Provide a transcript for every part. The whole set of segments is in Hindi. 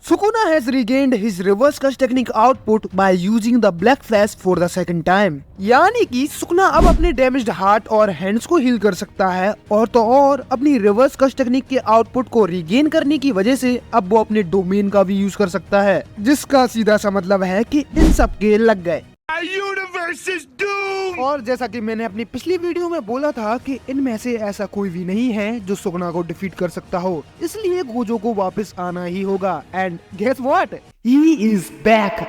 Sukuna has regained his reverse curse technique output by using the Black Flash for the second time। यानी कि सुकना अब अपने डैमेज्ड हार्ट और हैंड्स को हील कर सकता है और तो और अपनी रिवर्स कर्स टेक्निक के आउटपुट को रिगेन करने की वजह से अब वो अपने डोमेन का भी यूज कर सकता है, जिसका सीधा सा मतलब है कि इन सब के लग गए। और जैसा कि मैंने अपनी पिछली वीडियो में बोला था कि इनमें से ऐसा कोई भी नहीं है जो सुकना को डिफीट कर सकता हो, इसलिए गोजो को वापस आना ही होगा। And guess what, he is back.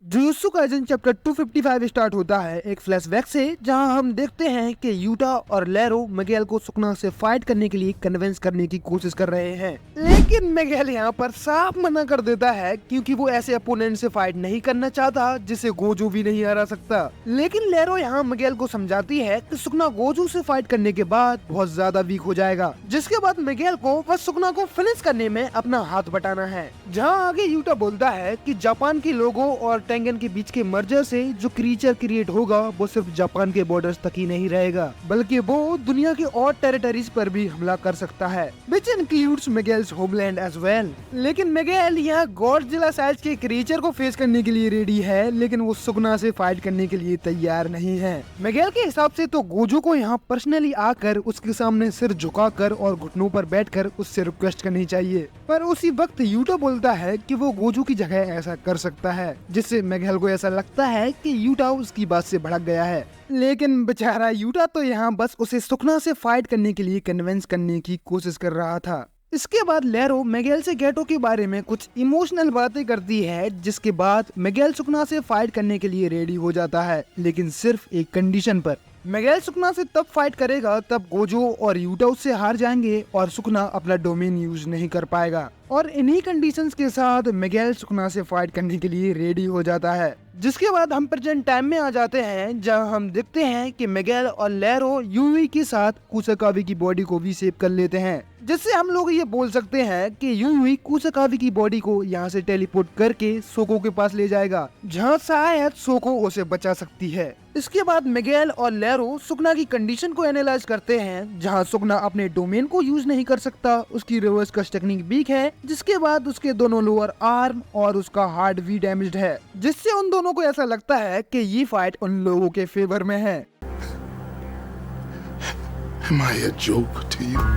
Jujutsu Kaisen chapter 255 start होता है एक फ्लैशबैक से, जहां हम देखते हैं कि यूटा और लेरो मिगेल को सुकना से फाइट करने के लिए कन्विंस करने की कोशिश कर रहे हैं, लेकिन मिगेल यहां पर साफ मना कर देता है क्योंकि वो ऐसे अपोनेंट से फाइट नहीं करना चाहता जिसे गोजो भी नहीं हरा सकता। लेकिन लेरो यहां मिगेल को समझाती है कि सुकना गोजो से फाइट करने के बाद बहुत ज्यादा वीक हो जाएगा, जिसके बाद मिगेल को बस सुकना को फिनिश करने में अपना हाथ बटाना है। जहाँ आगे यूटा बोलता है कि जापान के लोगों और टेंगन के बीच के मर्जर से जो क्रीचर क्रिएट होगा वो सिर्फ जापान के बॉर्डर्स तक ही नहीं रहेगा, बल्कि वो दुनिया के और टेरिटरीज पर भी हमला कर सकता है, which includes Miguel's homeland as well. लेकिन मिगेल यहाँ गॉडजिला साइज के क्रीचर को फेस करने के लिए रेडी है, लेकिन वो सुकना से फाइट करने के लिए तैयार नहीं है। मिगेल के हिसाब से तो गोजो को यहाँ पर्सनली आकर उसके सामने सिर झुकाकर और घुटनों पर बैठकर उससे रिक्वेस्ट करनी चाहिए, पर उसी वक्त यूटा बोलता है कि वो गोजो की जगह ऐसा कर सकता है, जिससे मिगेल को ऐसा लगता है कि यूटा उसकी बात से भड़क गया है। लेकिन बेचारा यूटा तो यहाँ बस उसे सुकना से फाइट करने के लिए कन्विंस करने की कोशिश कर रहा था। इसके बाद लेरो मिगेल से गेटो के बारे में कुछ इमोशनल बातें करती है, जिसके बाद मिगेल सुकना से फाइट करने के लिए रेडी हो जाता है, लेकिन सिर्फ एक कंडीशन पर। मिगेल सुकना से तब फाइट करेगा तब गोजो और यूटा उससे हार जाएंगे और सुकना अपना डोमेन यूज नहीं कर पाएगा। और इन्हीं कंडीशंस के साथ मिगेल सुकना से फाइट करने के लिए रेडी हो जाता है। जिसके बाद हम प्रेजेंट टाइम में आ जाते हैं, जहां हम देखते हैं कि मिगेल और लेरो यूवी के साथ कुसाकावी की बॉडी को भी सेव कर लेते हैं, जिससे हम लोग ये बोल सकते हैं कि यूवी कुसाकावी की बॉडी को यहाँ से टेलीपोर्ट करके सोको के पास ले जाएगा, जहाँ शायद सोको उसे बचा सकती है। इसके बाद मिगेल और लेरो सुकना की कंडीशन को एनालाइज करते हैं, जहाँ सुकना अपने डोमेन को यूज नहीं कर सकता, उसकी रिवर्स कर्स टेक्निक वीक है, जिसके बाद उसके दोनों लोअर आर्म और उसका हार्ट भी डैमेज्ड है, जिससे उन दोनों को ऐसा लगता है कि ये फाइट उन लोगों के फेवर में है। Am I a joke to you?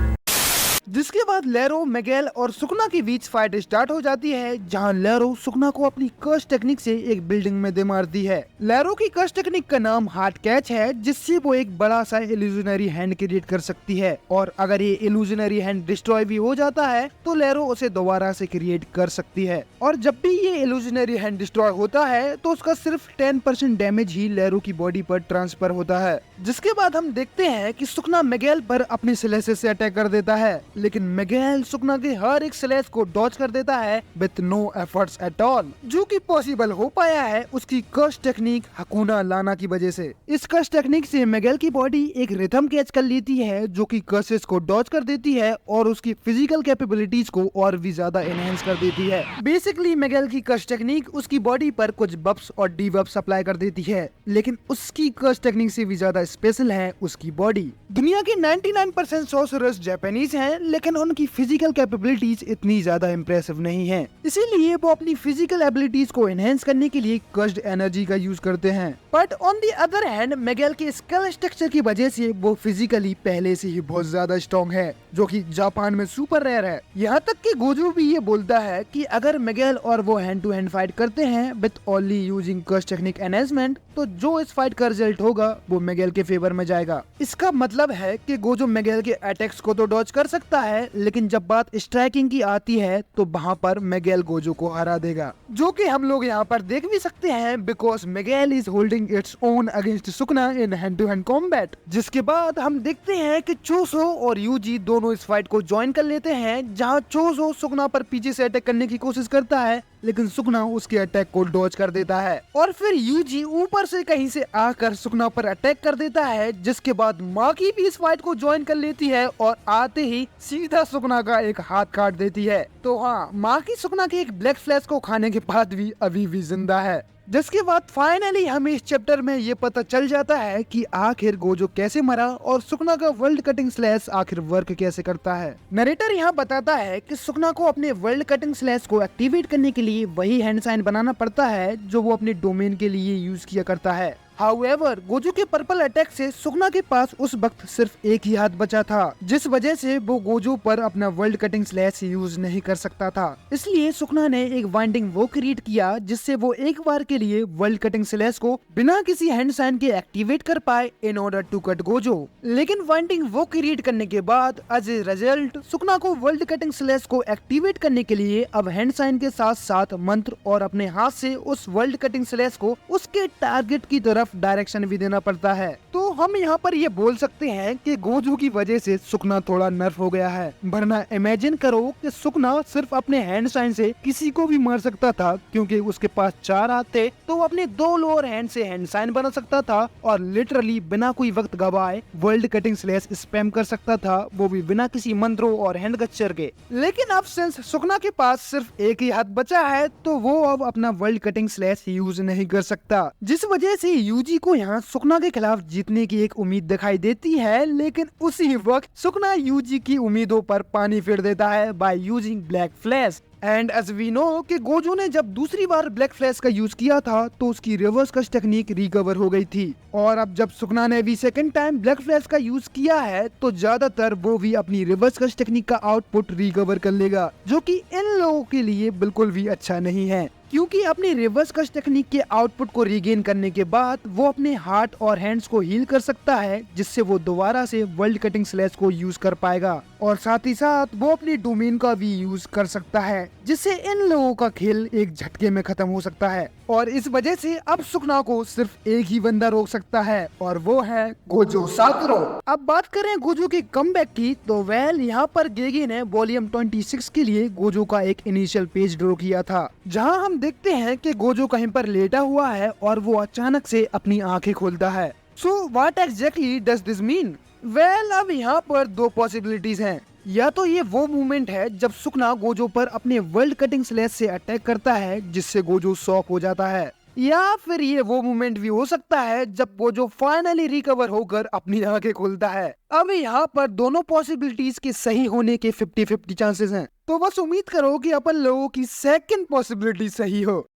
जिसके बाद लेरो मिगेल और सुकना के बीच फाइट स्टार्ट हो जाती है, जहां लेरो सुकना को अपनी कर्स टेक्निक से एक बिल्डिंग में दे मारती है। लेरो की कर्स टेक्निक का नाम हार्ट कैच है, जिससे वो एक बड़ा सा इल्यूजनरी हैंड क्रिएट कर सकती है, और अगर ये इल्यूजनरी हैंड डिस्ट्रॉय भी हो जाता है तो लेरो उसे दोबारा से क्रिएट कर सकती है। और जब भी ये इल्यूजनरी हैंड डिस्ट्रॉय होता है तो उसका सिर्फ 10% डैमेज ही लेरो की बॉडी पर ट्रांसफर होता है। जिसके बाद हम देखते हैं कि सुकना मिगेल पर अपने स्लेशेस से अटैक कर देता है, लेकिन मिगेल सुकना के हर एक स्लेश को डॉज कर देता है with no efforts at all, जो कि पॉसिबल हो पाया है उसकी कर्स टेक्निक हकुना लाना की वजह से। इस कर्स टेक्निक से मिगेल की बॉडी एक रिथम कैच कर लेती है, जो कि कर्सेस को डॉज कर देती है और उसकी फिजिकल कैपेबिलिटीज को और भी ज्यादा एनहेंस कर देती है। बेसिकली मिगेल की कर्स टेक्निक उसकी बॉडी पर कुछ बफ्स और डीबफ्स अप्लाई कर देती है, लेकिन उसकी कर्स टेक्निक से भी ज्यादा स्पेशल है उसकी बॉडी। दुनिया की 99% सॉर्सरर्स जापानीज हैं, लेकिन उनकी फिजिकल कैपेबिलिटीज इतनी ज्यादा इम्प्रेसिव नहीं है, इसीलिए वो अपनी फिजिकल एबिलिटीज को एनहेंस करने के लिए कर्स्ड एनर्जी का यूज करते हैं। But on the other hand Miguel के स्केल स्ट्रक्चर की वजह से वो फिजिकली पहले से ही बहुत ज्यादा स्ट्रॉन्ग है, जो कि जापान में सुपर रेयर है। यहाँ तक कि गोजो भी ये बोलता है कि अगर मिगेल और वो हैंड टू हैंड फाइट करते हैं with only using curse technique enhancement, तो जो इस फाइट का रिजल्ट होगा वो मिगेल के फेवर में जाएगा। इसका मतलब है कि गोजो मिगेल के अटैक्स को तो डॉज कर सकता है, लेकिन जब बात स्ट्राइकिंग की आती है तो वहाँ पर मिगेल गोजो को हरा देगा, जो कि हम लोग यहाँ पर देख भी सकते हैं, because Miguel is holding its own against Sukuna in hand to hand combat. जिसके बाद हम देखते हैं कि चोसो और यूजी दोनों इस फाइट को ज्वाइन कर लेते हैं, जहाँ चोसो सुकना पर पीछे से अटैक करने की कोशिश करता है, लेकिन सुकना उसके अटैक को डॉज कर देता है, और फिर यूजी ऊपर से कहीं से आकर सुकना पर अटैक कर देता है। जिसके बाद माकी भी इस फाइट को ज्वाइन कर लेती है और आते ही सीधा सुकना का एक हाथ काट देती है। तो हाँ, माकी सुकना के एक ब्लैक फ्लैश को खाने के बाद भी अभी भी जिंदा है। जिसके बाद फाइनली हमें इस चैप्टर में ये पता चल जाता है कि आखिर गोजो कैसे मरा और सुकना का वर्ल्ड कटिंग स्लैश आखिर वर्क कैसे करता है। नरेटर यहाँ बताता है कि सुकना को अपने वर्ल्ड कटिंग स्लैश को एक्टिवेट करने के लिए वही हैंड साइन बनाना पड़ता है जो वो अपने डोमेन के लिए यूज किया करता है। हाउएवर गोजो के पर्पल अटैक से सुकना के पास उस वक्त सिर्फ एक ही हाथ बचा था, जिस वजह से वो गोजो पर अपना वर्ल्ड कटिंग स्लैश यूज नहीं कर सकता था। इसलिए सुकना ने एक वाइंडिंग वो क्रिएट किया जिससे वो एक बार के लिए वर्ल्ड कटिंग स्लैश को बिना किसी हैंड साइन के एक्टिवेट कर पाए in order to cut Gojo. लेकिन वाइंडिंग वो क्रिएट करने के बाद एज ए रिजल्ट सुकना को वर्ल्ड कटिंग स्लैश को एक्टिवेट करने के लिए अब हैंड साइन के साथ साथ मंत्र और अपने हाथ से उस वर्ल्ड कटिंग स्लैश को उसके टारगेट की तरफ डायरेक्शन भी देना पड़ता है। तो हम यहाँ पर ये बोल सकते हैं कि गोजो की वजह से सुकना थोड़ा नर्फ हो गया है, वरना इमेजिन करो कि सुकना सिर्फ अपने हैंड साइन से किसी को भी मार सकता था, क्योंकि उसके पास 4 हाथ थे तो वो अपने 2 लोअर हैंड से हैंड साइन बना सकता था और लिटरली बिना कोई वक्त गवाए वर्ल्ड कटिंग स्लैश स्पैम कर सकता था, वो भी बिना किसी मंत्रों और हैंड गच्चर के। लेकिन अब सिंस सुकना के पास सिर्फ एक ही हाथ बचा है तो वो अब अपना वर्ल्ड कटिंग स्लैश यूज नहीं कर सकता, जिस वजह से यूजी को यहाँ सुकना के खिलाफ जीतने की एक उम्मीद दिखाई देती है। लेकिन उसी वक्त सुकना यूजी की उम्मीदों पर पानी फेर देता है by using black flash. And as we know कि गोजो ने जब दूसरी बार ब्लैक फ्लैश का यूज किया था तो उसकी रिवर्स कश टेक्निक रिकवर हो गई थी, और अब जब सुकना ने भी सेकंड टाइम ब्लैक फ्लैश का यूज किया है तो ज्यादातर वो भी अपनी रिवर्स कश टेक्निक का आउटपुट रिकवर कर लेगा, जो कि इन लोगों के लिए बिल्कुल भी अच्छा नहीं है, क्योंकि अपनी रिवर्स कश टेक्निक के आउटपुट को रीगेन करने के बाद वो अपने हार्ट और हैंड्स को हील कर सकता है, जिससे वो दोबारा से वर्ल्ड कटिंग स्लैश को यूज कर पाएगा, और साथ ही साथ वो अपनी डोमेन का भी यूज कर सकता है, जिससे इन लोगों का खेल एक झटके में खत्म हो सकता है। और इस वजह से अब सुकना को सिर्फ एक ही बंदा रोक सकता है और वो है गोजो सातोरू। अब बात करें गोजो के कमबैक की तो वेल यहाँ पर गेगी ने वॉल्यूम 26 के लिए गोजो का एक इनिशियल पेज ड्रॉ किया था, जहाँ हम देखते हैं कि गोजो कहीं पर लेटा हुआ है और वो अचानक से अपनी आंखें खोलता है। So what exactly does this mean? Well अब यहाँ पर 2 पॉसिबिलिटीज हैं। या तो ये वो मूवमेंट है जब सुकना गोजो पर अपने वर्ल्ड कटिंग स्लैश से अटैक करता है जिससे गोजो शॉक हो जाता है, या फिर ये वो मूवमेंट भी हो सकता है जब गोजो फाइनली रिकवर होकर अपनी आंखें खोलता है। अब यहाँ पर दोनों पॉसिबिलिटीज के सही होने के 50-50 चांसेस हैं, तो बस उम्मीद करो कि अपन लोगों की सेकंड पॉसिबिलिटी सही हो।